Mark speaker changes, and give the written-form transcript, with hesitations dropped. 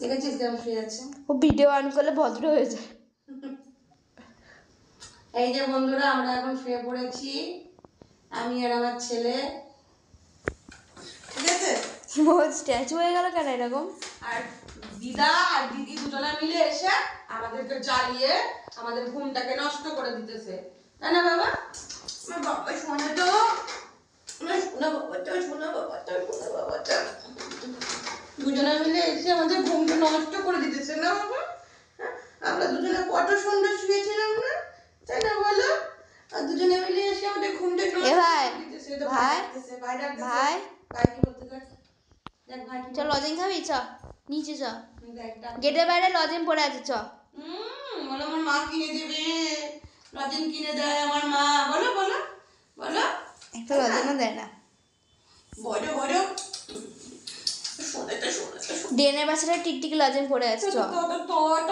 Speaker 1: দেখেছিস কেমন শুয়ে আছে?
Speaker 2: ও ভিডিও অন করলে ভদ্র হয়ে যায়।
Speaker 1: এই যে বন্ধুরা, আমরা এখন শুয়ে পড়েছি, আমি আর আমার ছেলে, ঠিক আছে?
Speaker 2: ও স্ট্যাচু হয়ে গেল কেন এরকম?
Speaker 1: আর দিদা আর দিদি দুজনে মিলে এসে আমাদেরকে জ্বালিয়ে আমাদের ঘুমটাকে নষ্ট করে দিতেছে, তাই না বাবা? আমার বাবা শোনে তো, শোনা বাবাটা, শোনা বাবাটা, শোনা বাবাটা, দুজনে মিলে এসে আমাদের ঘুমটা নষ্ট করে দিতেছে না বাবা? হ্যাঁ? আমরা দুজনে কত সুন্দর শুয়েছিলাম না, তাই না বলো? আর দুজনে মিলে এসে আমাদের ঘুমটা নষ্ট করে দিতেছে। তো ভাই ডাকতেছে, ভাই ডাকতেছে,
Speaker 2: ভাই
Speaker 1: ভাই কি বলতে চায়? দেখ ভাই কি
Speaker 2: চ লজেন খাবি, চ নিচে চ,
Speaker 1: দেখ ডাক।
Speaker 2: গেটের বাইরে লজেন পড়ে আছে, চ।
Speaker 1: বলো আমার মা কিনে দেবে, লজেন কিনে দেয় আমার মা, বলো বলো বলো।
Speaker 2: একটা লজেনও দেয় না।
Speaker 1: বড় বড় শোনাতে শোনাতে
Speaker 2: ডেনের বাসাটা টিকটিকি লজেন পড়ে আছে, চ।
Speaker 1: ট ট